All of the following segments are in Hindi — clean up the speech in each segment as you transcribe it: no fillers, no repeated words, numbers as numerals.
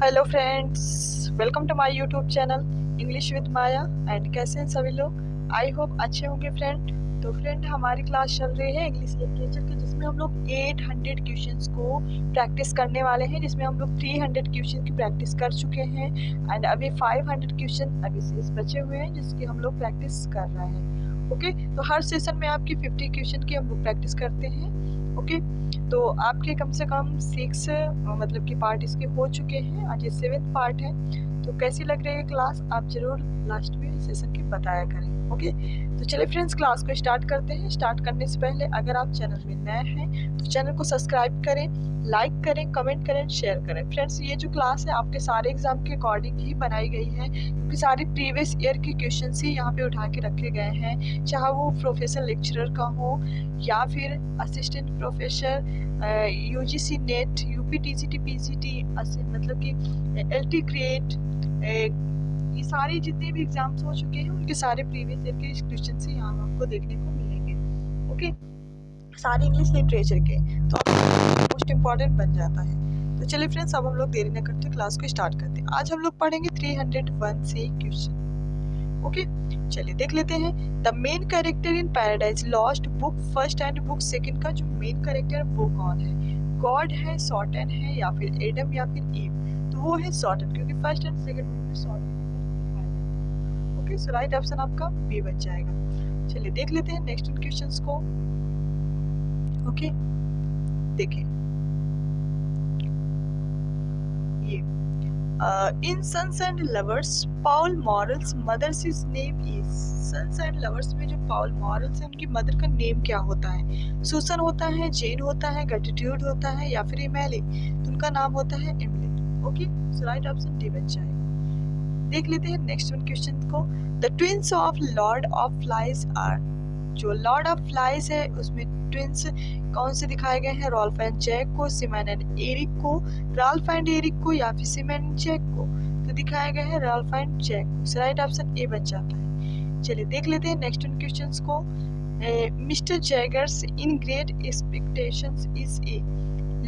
Hello friends, welcome to my YouTube channel English with Maya. And कैसे हैं सभी लोग? आई होप अच्छे होंगे फ्रेंड। तो फ्रेंड, हमारी क्लास चल रही है इंग्लिश लिटरेचर की, जिसमें हम लोग 800 क्वेश्चंस को प्रैक्टिस करने वाले हैं, जिसमें हम लोग 300 क्वेश्चन की प्रैक्टिस कर चुके हैं एंड अभी 500 क्वेश्चन अभी शेष बचे हुए हैं, जिसकी हम लोग प्रैक्टिस कर रहे हैं। ओके, तो हर सेशन में आपकी 50 क्वेश्चन की हम लोग प्रैक्टिस करते हैं। ओके, तो आपके कम से कम 6 मतलब कि पार्ट इसके हो चुके हैं, आज ये 7th पार्ट है। तो कैसी लग रही है क्लास, आप जरूर लास्ट में सेशन की बताया करें। ओके, तो चलिए फ्रेंड्स, क्लास को स्टार्ट करते हैं। स्टार्ट करने से पहले अगर आप चैनल में नए हैं तो चैनल को सब्सक्राइब करें, लाइक करें, कमेंट करें, शेयर करें। फ्रेंड्स, ये जो क्लास है आपके सारे एग्जाम के अकॉर्डिंग ही बनाई गई है, क्योंकि सारी प्रीवियस ईयर के क्वेश्चन ही यहाँ पे उठा के रखे गए हैं, चाहे वो प्रोफेसर लेक्चरर का हो या फिर assistant professor, UGC net, UP TGT, PGT, मतलब कि एलटी ग्रेड, ये सारे जितने भी एग्जाम्स हो चुके हैं उनके सारे प्रीवियस ईयर के क्वेश्चन से यहाँ आपको देखने को मिलेंगे। ओके, सारे इंग्लिश लिटरेचर के, तो मोस्ट इम्पॉर्टेंट बन जाता है। तो चलिए फ्रेंड्स, अब हम लोग देरी न करते क्लास को स्टार्ट करते हैं। आज हम लोग पढ़ेंगे 301 से क्वेश्चन। ओके, चलिए देख लेते हैं। The main character in Paradise lost book first and book second का जो मेन कैरेक्टर वो कौन है? गॉड है, सॉर्टन है, या फिर एडम, या फिर ईव? तो वो है सॉर्टन, क्योंकि फर्स्ट एंड सेकंड बुक में सॉर्टन दिखाया जाता है। ओके, सो राइट ऑप्शन आपका बी बन जाएगा। चलिए देख लेते हैं नेक्स्ट क्वेश्चंस को। ओके, देखिए ये in Sons and Lovers Paul Morel's mother's is name is. Sons and Lovers में जो पाउल मॉरल्स है उनकी मदर का नेम क्या होता है? सुसन होता है, जेन होता है, गर्टिट्यूड होता है, या फिर इमेली? तो उनका नाम होता है Emily. Okay, so right option D बन जाएगा। देख लेते हैं नेक्स्ट क्वेश्चन को। The twins of Lord of Flies are. जो लॉर्ड ऑफ फ्लाइज है उसमें ट्विंस कौन से दिखाए गए हैं? रॉल्फ एंड जैक को, सिमन एंड एरिक को, राल्फ एंड एरिक को, या फिर सिमन एंड जैक को? तो दिखाया गया है राल्फ एंड जैक को। सो राइट ऑप्शन ए बन जाता है। चलिए देख लेते हैं नेक्स्ट क्वेश्चंस को। Mister Jaeger's in great expectations is a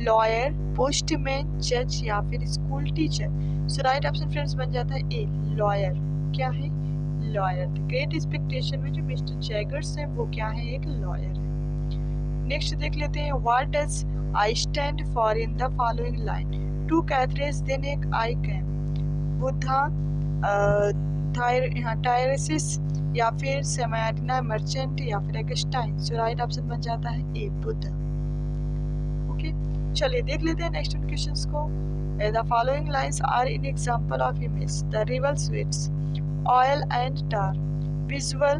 lawyer, postman, जज, या फिर स्कूल टीचर? सो राइट ऑप्शन फ्रेंड्स बन जाता है ए, लॉयर। क्या है? लॉयर। ग्रेट एक्सपेक्टेशन में जो मिस्टर जैगर्स है वो क्या है? एक लॉयर है। नेक्स्ट देख लेते हैं। What does I stand for in the following line? To Carthage then एक आई कैम, बुद्धा, टायरेसिस, या फिर सेमारिना मर्चेंट, या फिर एगस्टाइन? सो राइट ऑप्शन बन जाता है ए, बुद्धा। ओके, चलिए देख लेते हैं नेक्स्ट क्वेश्चंस को। The following lines are an example of image. The river sweats, oil and tar, visual,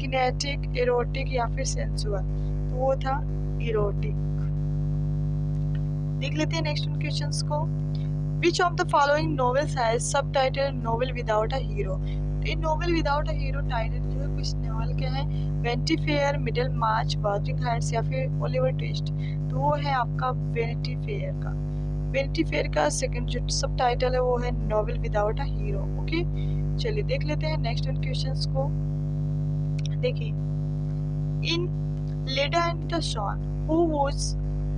kinetic, erotic, या फिर सेंसुअल? तो वो था इरोटिक। देख लेते हैं नेक्स्ट क्वेश्चंस को। Which of the following novels has subtitle novel without a hero? ये novel without a hero title जो है कुछ नॉवेल के हैं? Vanity Fair, Middlemarch, Wuthering Heights, या फिर ओलिवर ट्विस्ट? तो वो है आपका वेनिटी फेयर का। वेनिटी फेयर का सेकंड जो सबटाइटल है वो है novel without a hero. Okay, चलिए देख लेते हैं नेक्स्ट क्वेश्चंस को। देखिए, in Leda and the sworn, who was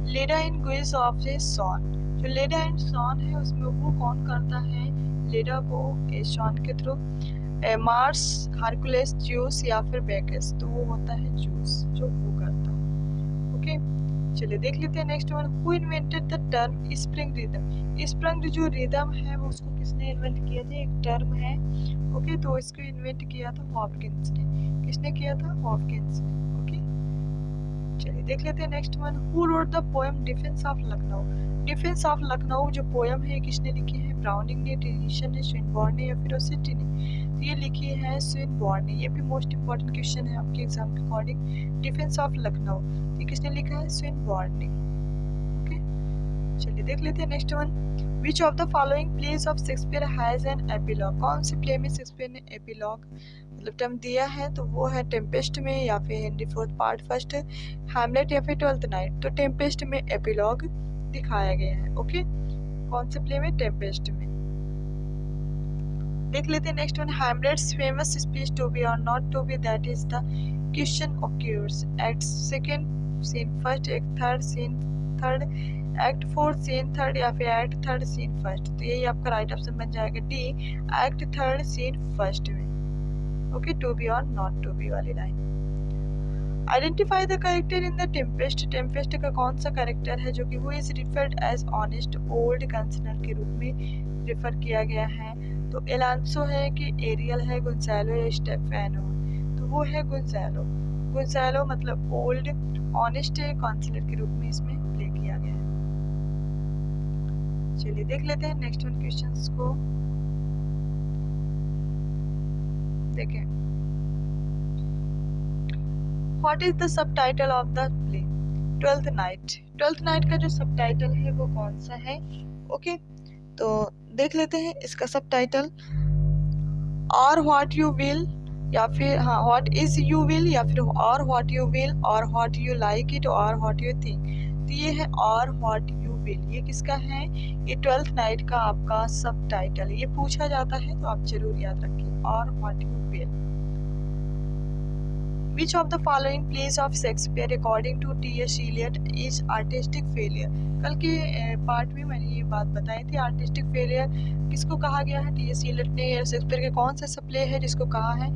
Leda in guise of his swan? जो लेडा एंड सॉन है उसमें वो कौन करता है लेडा को सॉन के थ्रू? मार्स, हरकुलेस, ज्यूस, या फिर बेकस? तो वो होता है ज्यूस, जो वो करता है। ओके, चलिए देख लेते हैं next one. Who invented the term spring rhythm? Spring जो रिदम है वो उसको किसने इन्वेंट किया था? एक टर्म है। ओके, तो इसको इन्वेंट किया था हॉपकिंस ने। किसने किया था? हॉपकिंस ने। ओके, चलिए देख लेते हैं next one. Who wrote the poem defence of Lucknow? Defence of Lucknow जो पोएम है किसने लिखी है? ब्राउनिंग ने, टेनिसन ने, स्विनबर्न ने, या फिर रोसेटी ने? तो ये लिखी है स्विनबर्न ने। ये भी मोस्ट इंपॉर्टेंट क्वेश्चन है आपके एग्जाम के अकॉर्डिंग। डिफेंस ऑफ लखनऊ ये किसने लिखा है? स्विनबर्न ने। ओके, चलिए देख लेते हैं next one. Which of the following place of Shakespeare has an epilogue? कौन से प्ले में शेक्सपियर ने एपिलॉग मतलब टर्म दिया है? तो वो है टेम्पेस्ट में, या फिर Henry fourth part first, Hamlet, या फिर ट्वेल्थ नाइट? तो टेम्पेस्ट में एपिलॉग दिखाया गया है। ओके, कौन से प्ले में? टेम्पेस्ट में। देख लेते हैं next one. Hamlet's famous speech to be or not to be, that is the question occurs at second scene, first, act third scene, third act 4 scene 3 या फिर एक्ट 3 सीन 1। तो यही आपका राइट ऑप्शन बन जाएगा डी, एक्ट 3 सीन 1 में। Okay, to be or not to be वाली line. Identify the character in the Tempest. Tempest का कौन सा कैरेक्टर है जो कि who is referred as honest old counsellor के रूप में रेफर किया गया है? तो एलांसो है कि एरियल है, गुंसालो या स्टेफेनो? तो वो है गुंसालो। गुंसालो मतलब ओल्ड ऑनेस्ट काउंसलर के रूप में इसमें प्ले किया गया है। चलिए देख लेते हैं नेक्स्ट वन क्वेश्चंस को। देखें, what is the subtitle of the play? Twelfth night. Twelfth night का जो सबटाइटल है वो कौन सा है? ओके, तो देख लेते हैं इसका सबटाइटल। और व्हाट यू विल, या फिर हाँ व्हाट इज यू विल, या फिर और व्हाट यू विल, और व्हाट यू लाइक इट, और व्हाट यू थिंक। तो ये है और व्हाट यू विल। ये किसका है? ये ट्वेल्थ नाइट का आपका सब टाइटल। ये पूछा जाता है तो आप जरूर याद रखिए, और what you will. Which of the following plays of Shakespeare according to T.S. Eliot is artistic failure? कल के पार्ट में मैंने ये बात बताई थी। आर्टिस्टिक फेलियर किसको कहा गया है? टी.एस. एलियट ने शेक्सपियर के कौन सा प्ले है जिसको कहा है?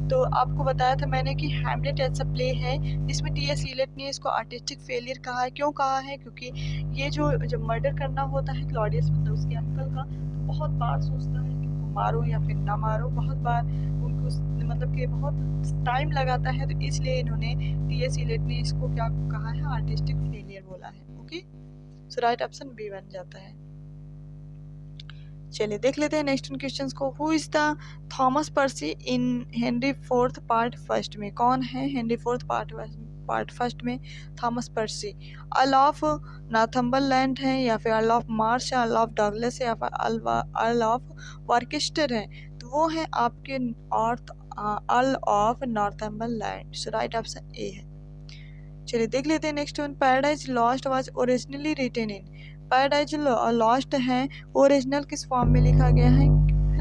तो आपको बताया था मैंने कि हैमलेट ऐसा प्ले है जिसमें टी.एस. एलियट ने इसको आर्टिस्टिक फेलियर कहा है। क्यों कहा है? क्योंकि ये जो जब मर्डर करना होता है क्लॉडियस मतलब उसके अंकल का, तो बहुत बार सोचता है कि उनको मारो या फिर ना मारो, बहुत बार उनको मतलब कि बहुत टाइम लगाता है। तो इसलिए इन्होंने टी.एस. एलियट ने इसको क्या कहा है? आर्टिस्टिक फेलियर बोला है। Okay, so right option B बन जाता है। चलिए देख लेते हैं नेक्स्ट क्वेश्चंस को। Who is the Thomas pursed in Henry fourth part first में? कौन है हेनरी फोर्थ पार्ट फर्स्ट में Thomas pursed? Earl of Northumberland है, या फिर earl of Marsh, earl of Douglas, या फिर अर्ल ऑफ वर्केस्टर है? तो वो है आपके Earl of Northumberland. So right option A है। चलिए देख लेते हैं next one. Paradise Lost was originally written in. Paradise Lost है ओरिजिनल किस फॉर्म में लिखा गया है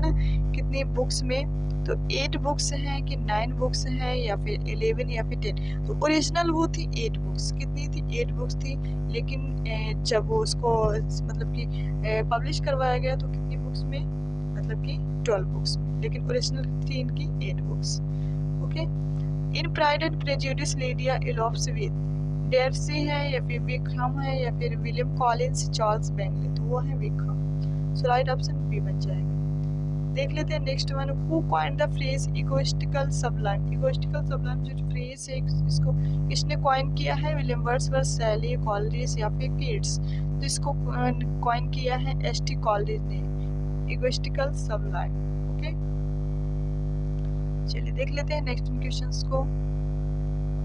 ना? कितनी बुक्स में? तो 8 बुक्स हैं कि 9 बुक्स हैं, या फिर 11 या फिर 10? तो ओरिजिनल वो थी 8 बुक्स। कितनी थी? 8 बुक्स थी। लेकिन जब वो उसको मतलब कि पब्लिश करवाया गया तो कितनी बुक्स में? मतलब कि 12 बुक्स में। लेकिन ओरिजिनल थी इनकी 8 books. Okay, in Pride and Prejudice Lydia elopes with Darcy है, या फिर विक्रम है, या फिर विलियम कॉलिंस, चार्ल्स बेंगले? तो वो है Wickham. So right option B बन जाएगा। देख लेते हैं next one. Who coined the phrase egotistical sublime? Egotistical sublime जो फ्रेज है इसको किसने कॉइन किया है? विलियम वर्ड्सवर्थ, शैली, कॉलरिज, या फिर कीट्स? तो इसको कॉइन किया है एस.टी. कॉलरिज ने, इगोइस्टिकल सबलाइम। ओके, चलिए देख लेते हैं नेक्स्ट क्वेश्चंस को।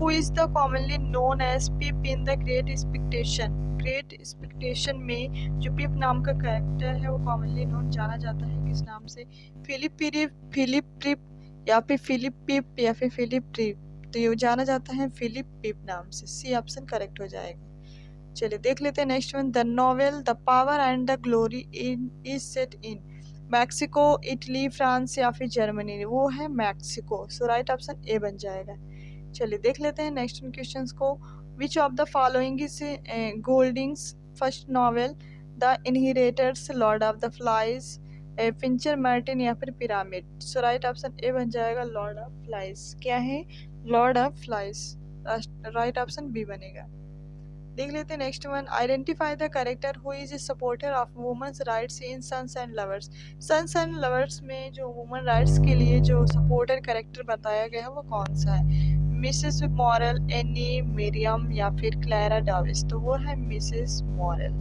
Who is the commonly known as Pip in the Great Expectation? Great expectation में जो पिप नाम का कैरेक्टर है वो कॉमनली नोन जाना जाता है किस नाम से? फिलिप ट्रिप, या फिर फिलिप पिप, या फिर फिलिप ट्रिप? तो ये जाना जाता है फिलिप पिप नाम से। सी ऑप्शन करेक्ट हो जाएगा। चलिए देख लेते हैं next one. The novel the Power and the Glory is set in Mexico, Italy, France, या फिर जर्मनी? वो है Mexico. So right option A बन जाएगा। चलिए देख लेते हैं नेक्स्ट क्वेश्चंस को। Which of the following is Golding's first novel? The Inheritors, Lord of the Flies, Pincher Martin, या फिर Pyramid? So right option A बन जाएगा, लॉर्ड ऑफ फ्लाइज। क्या है? Lord of flies. Right option B बनेगा। देख लेते हैं next one. Identify the character who is a supporter of women's rights in Sons and Lovers. Sons and Lovers में जो वुमेन राइट्स के लिए जो सपोर्टर कैरेक्टर बताया गया है वो कौन सा है? मिसेस मॉरल, एनी, मिरियम, या फिर क्लैरा डाविस? तो वो है मिसेस मॉरल,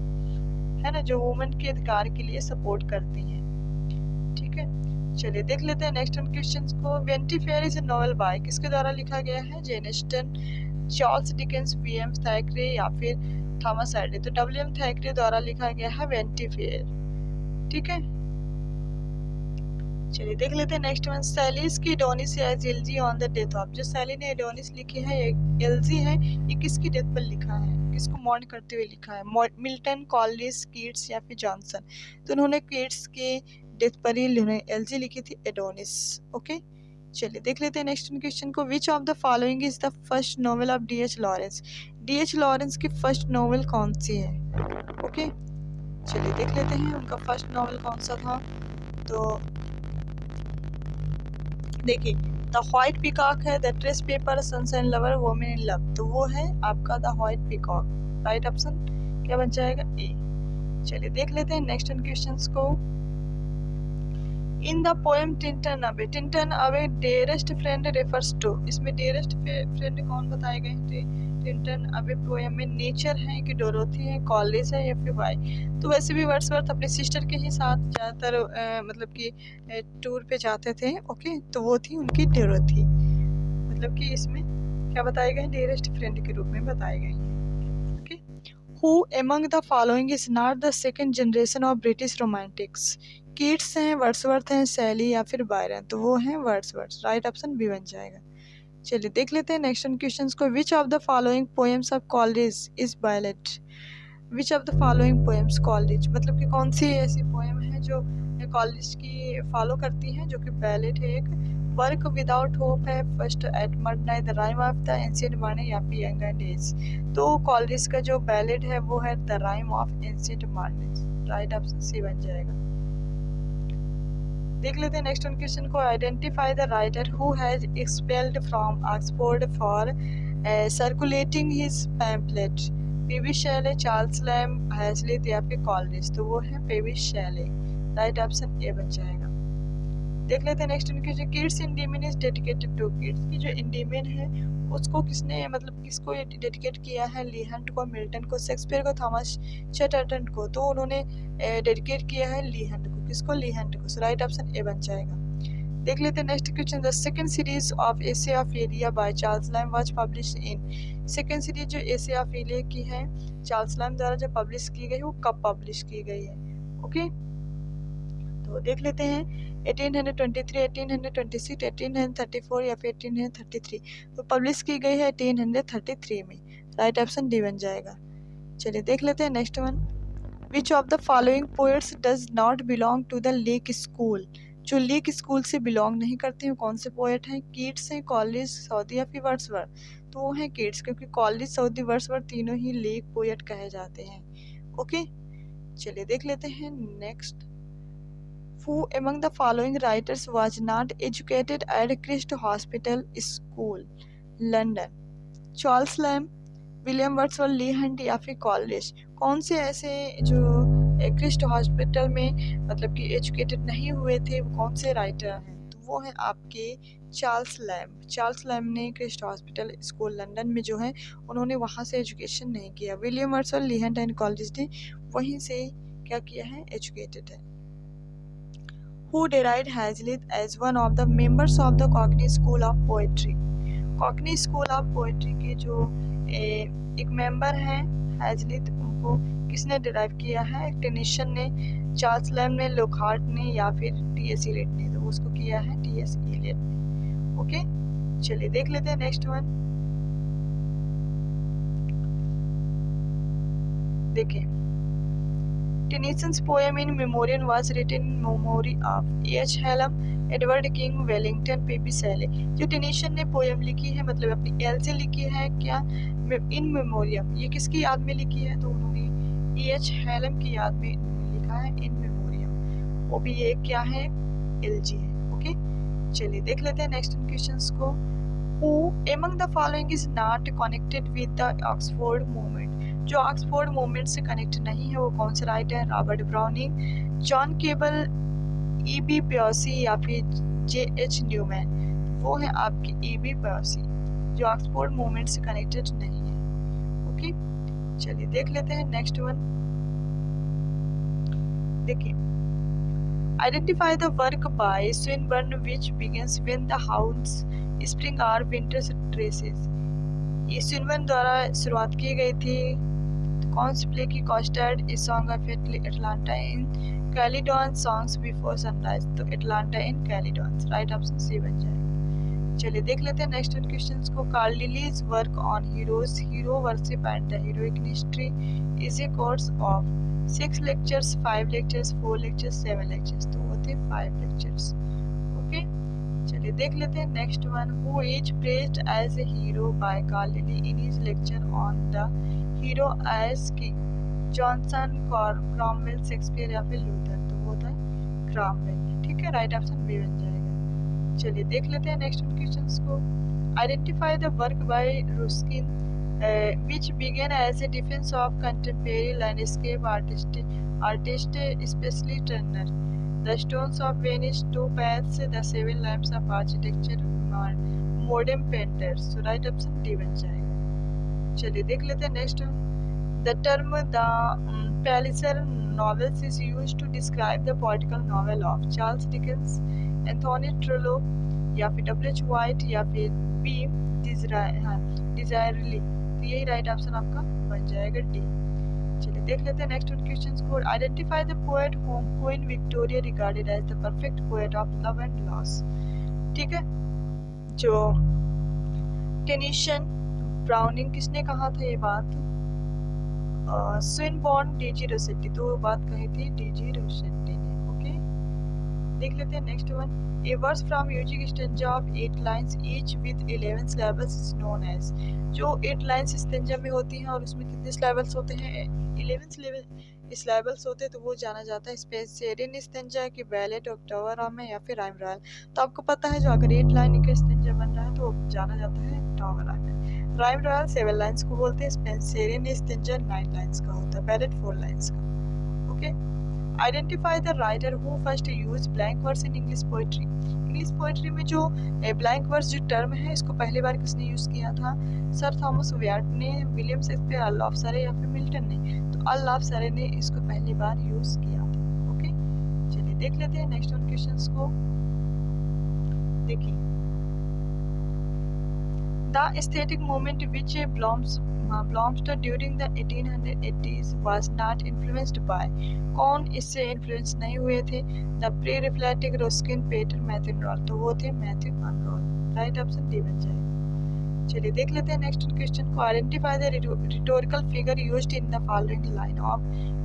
है ना, जो वुमेन के अधिकार के लिए सपोर्ट करती हैं। ठीक है, चलिए देख लेते हैं नेक्स्ट क्वेश्चन को। Vanity Fair is a novel by किसके द्वारा लिखा गया है? Jane Austen, Charles Dickens, V M. Thackeray, या फिर थॉमस एडिसन? तो डब्ल्यू.एम. थैकरे द्वारा लिखा गया है वेनिटी फेयर। ठीक है, चलिए देख लेते हैं नेक्स्ट वन। सैलीज की Adonais as elegy on the death of. जो सैली ने एडोनिस लिखी है एल्जी है, ये किसकी डेथ पर लिखा है? किसको मॉर्न करते हुए लिखा है? मिल्टन, कॉलिस, कीट्स, या फिर जॉनसन? तो उन्होंने कीट्स के डेथ पर ही एल्जी लिखी थी एडोनिस। ओके, चलिए देख लेते हैं नेक्स्ट क्वेश्चन को। Which of the following is the first novel of D.H. Lawrence. D.H. Lawrence की फर्स्ट नॉवेल कौन सी है? ओके, चलिए देख लेते हैं उनका फर्स्ट नॉवेल कौन सा था। तो देखिए, द व्हाइट पीकॉक है, the trace paper, sunshine lover, women in love. तो वो है आपका the white peacock. Right option क्या बन जाएगा? ए। चलिए देख लेते हैं नेक्स्ट क्वेश्चंस को। In the poem Tintern Abbey dearest friend refers to. इसमें डेयरेस्ट फ्रेंड कौन बताए गए थे? टिंटन अवे पोएम में नेचर है कि डोरोथी है, कॉलेज है या फिर वाई? तो वैसे भी वर्ड्सवर्थ अपने सिस्टर के ही साथ ज़्यादातर मतलब कि टूर पे जाते थे। ओके, तो वो थी उनकी डोरोथी। मतलब कि इसमें क्या बताए गए? डेयरेस्ट फ्रेंड के रूप में बताए गए। Okay, who among the following is not the second generation of British Romantics? Keats हैं, वर्ड्सवर्थ हैं, शैली या फिर बायरन? तो वो हैं वर्ड्सवर्थ। राइट ऑप्शन बी बन जाएगा। चलिए देख लेते हैं नेक्स्ट क्वेश्चंस को। Which of the following poems of college is ballot? Which of the following poems college मतलब कि कौन सी ऐसी पोएम है जो कॉलेज की फॉलो करती हैं, जो कि बैलेट है। एक वर्क विदाउट होप है, Frost at Midnight, the Rime of the Ancient Mariner या फिर यंगर डेज? तो कॉलेज का जो बैलेट है वो है the Rime of Ancient Mariner. Right option C बन जाएगा। देख लेते हैं नेक्स्ट क्वेश्चन को। Identify the writer who has expelled from Oxford for circulating his pamphlet. P V Shelley, Charles Lamb, Hazlitt या फिर कॉलेज? तो वो है P V Shelley. Right option A बन जाएगा। देख लेते हैं next question. Kids Indiamen is dedicated to. Kids की जो इंडीमेन है उसको किसने मतलब किसको डेडिकेट किया है? लीहंट को, मिल्टन को, शेक्सपियर को, थॉमस चैटरटन को? तो उन्होंने डेडिकेट किया है लीहंट को। किसको? लीहंट को। सो राइट ऑप्शन ए बन जाएगा। देख लेते हैं next question. The second series of essay of Elia by Charles Lamb was published in. Second series जो एसे ऑफ एलिया की है चार्ल्स लैम द्वारा जो पब्लिश की गई वो कब पब्लिश की गई है? ओके, तो देख लेते हैं 1823, 1826, 1834 या फिर 1833? तो पब्लिश की गई है 1833 में। राइट ऑप्शन डी बन जाएगा। चलिए देख लेते हैं next one. Which of the following poets does not belong to the lake school? जो लेक स्कूल से बिलोंग नहीं करते हैं कौन से पोएट हैं? कीट्स हैं, कॉलेज, साउदी या फिर वर्ड्सवर्थ? तो वो हैं कीट्स, क्योंकि कॉलेज, साउदी, वर्ड्सवर्थ तीनों ही लेक पोएट कहे जाते हैं। ओके, चलिए देख लेते हैं next. Who among the following writers was not educated at Christ Hospital School, London? Charles Lamb, William Wordsworth, Leigh Hunt या फिर कॉलेज? कौन से ऐसे जो क्रिस्ट हॉस्पिटल में मतलब कि एजुकेटेड नहीं हुए थे वो कौन से राइटर हैं? तो वो हैं आपके चार्ल्स लैम। चार्ल्स लैम ने क्रिस्ट हॉस्पिटल स्कूल लंदन में जो है उन्होंने वहाँ से एजुकेशन नहीं किया। William Wordsworth, Leigh Hunt and Coleridge ने वहीं से क्या किया है? एजुकेटेड है। Who derived Hazlitt as one of the members of the Cockney School of Poetry? Cockney School of Poetry के जो एक मेंबर हैं हैजलित, उनको किसने डिराइव किया है? टेनिसन ने, चार्ल्स लैम ने, लोकहार्ट ने या फिर टी.एस. इलियट ने? तो उसको किया है टी.एस. इलियट ने। ओके, चलिए देख लेते हैं नेक्स्ट वन। देखिए, Tennyson's poem in memoriam was written in memory of A.H. Hallam, Edward King, Wellington, P P Shelley? जो टेनिसन ने पोएम लिखी है मतलब अपनी एल से लिखी है क्या? In Memoriam. ये किसकी याद में लिखी है? तो उन्होंने E.H. हैलम की याद में लिखा है इन मेमोरियम। वो भी ये क्या है? एलजी है। ओके, चलिए देख लेते हैं नेक्स्ट क्वेश्चंस को। Who among the following is not connected with the Oxford movement? जो ऑक्सफोर्ड मूवमेंट से कनेक्ट नहीं है वो कौन से राइटर हैं? Robert browning, John cable, E.B. प्योसी या फिर J.H. न्यूमैन? वो है आपकी E.B. प्योसी जो ऑक्सफोर्ड मूवमेंट से कनेक्टेड नहीं है। ओके, चलिए देख लेते हैं नेक्स्ट वन। देखिए, identify the work by Swinburne which begins when the hounds spring are winter traces. ये स्विनबर्न द्वारा शुरुआत की गई थी। कौन से प्ले की? Costard, a song of Atalanta in Calydon, songs before sunrise? तो Atalanta in Calydon. Right option C बन जाएगा। चलिए देख लेते हैं नेक्स्ट क्वेश्चंस को। Carlyle's work on heroes, hero worship and the heroic history is a course of 6 lectures, 5 lectures, 4 lectures, 7 lectures? तो वो थे 5 लेक्चर्स। ओके, चलिए चलिए देख लेते हैं next one. Who is praised as a hero by Carlyle in his lecture on the hero as king? Johnson, Cromwell, Shakespeare या फिर लूथर? तो वो था क्रॉमवेल। ठीक है, राइट ऑप्शन बी बन जाएगा। चलिए देख लेते हैं नेक्स्ट क्वेश्चंस को। Identify the work bye रुस्किन which began as a defense of contemporary landscape artist especially Turner. The Stones of Venice, Two Paths, The Seven Lamps of Architecture, Modern Painters. So right option D बन जाएगा। चलिए देख लेते हैं next. The term the Palliser novels is used to describe the political novel of Charles Dickens, Anthony Trollope या फिर W.H. White या फिर B. Disraeli। तो यही राइट ऑप्शन आपका बन जाएगा डी। चलिए देख लेते हैं नेक्स्ट क्वेश्चंस को। Identify the poet whom Queen Victoria regarded as the perfect poet of love and loss. ठीक है, जो टेनिशन ब्राउनिंग किसने कहा था ये बात? स्विनबॉर्न, डीजी रोसेट्टी। तो वो बात कही थी डीजी रोसेट्टी ने। ओके, देख लेते हैं next one. A verse from music stanza of 8 lines each with 11 syllables is known as। जो 8 लाइन्स स्टेंजा में होती हैं और उसमें कितने सिलेबल्स होते हैं? 11 सिलेबल्स होते हैं, तो वो जाना जाता है स्पेसियरियन स्टेंजा की बैलेट ऑक्टोबर राम या फिर राइम रॉयल। तो आपको पता है जो अगर 8 लाइन का स्टेंजा बन रहा है तो जाना जाता है October Ram. Rhyme royal 7 lines को बोलते हैं, स्पेसियरियन स्टेंजा 9 लाइन्स का होता है, बैलेट 4 लाइन्स का। Okay, identify the writer who first use blank verse in English poetry. English poetry में जो ब्लैंक वर्स जो टर्म है इसको पहली बार किसने यूज किया था? सर थॉमस व्याट ने, विलियम शेक्सपियर, अर्ल ऑफ सरे या फिर मिल्टन ने? तो अर्ल ऑफ सरे ने इसको पहली बार यूज किया था। ओके, चलिए देख लेते हैं नेक्स्ट वन क्वेश्चंस को। देखिए, the aesthetic movement which blossomed during the 1880s was not influenced by। कौन इससे इन्फ्लुएंस नहीं हुए थे? The Pre-Raphaelites, Ruskin, Pater, Matthew रॉल। तो वो थे मैथ्यू रॉल। राइट ऑप्शन डी बन जाएगा। चलिए देख लेते हैं नेक्स्ट क्वेश्चन को। Identify the rhetorical figure used in the following line of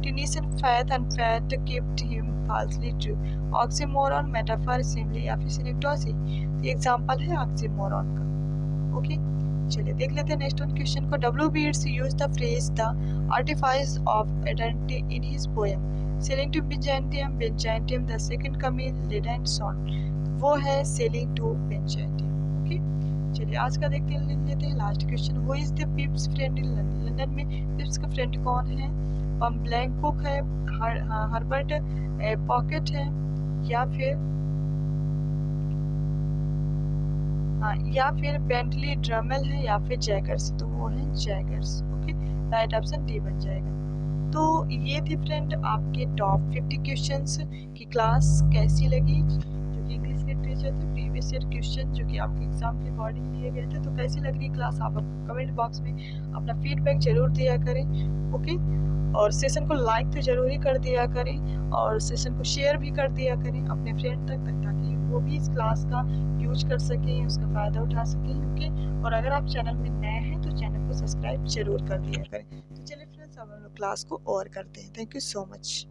Tennyson, faith and faith kept him falsely true। Oxymoron, metaphor, simile या फिर सिनेक्टोसी? तो एग्जांपल है ऑक्सीमोरॉन का। ओके, चलिए देख लेते हैं नेक्स्ट वन क्वेश्चन को। W Yeats use the phrase the artifice of eternity in his poem sailing to Byzantium, Byzantium the second coming, Leda and swan. वो है सेलिंग टू बिजांटियम। ओके, चलिए आज का देखते लेते हैं last question. Who is the पिप्स friend in London? London में पिप्स का फ्रेंड कौन है? ब्लैंक कुक है, हर्बर्ट पॉकेट है या फिर बेंटली ड्रमेल है या फिर जैगर्स? तो वो है Jaeger's. Okay, right option D बन जाएगा। तो ये थी फ्रेंड आपके टॉप 50 क्वेश्चंस की क्लास। कैसी लगी? जो कि इंग्लिश लिटरेचर थे, प्रीवियस ईयर क्वेश्चन जो कि आपके एग्जाम के अकॉर्डिंग लिए गए थे। तो कैसी लग रही क्लास आप कमेंट बॉक्स में अपना फीडबैक जरूर दिया करें। ओके, और सेशन को लाइक तो ज़रूर ही कर दिया करें और सेशन को शेयर भी कर दिया करें अपने फ्रेंड तक ताकि वो भी इस क्लास का यूज कर सकें, उसका फ़ायदा उठा सकें। ओके, और अगर आप चैनल में नए हैं तो चैनल को सब्सक्राइब जरूर कर दिया करें। तो चलिए फ्रेंड्स, अब हम लोग क्लास को और करते हैं। Thank you so much.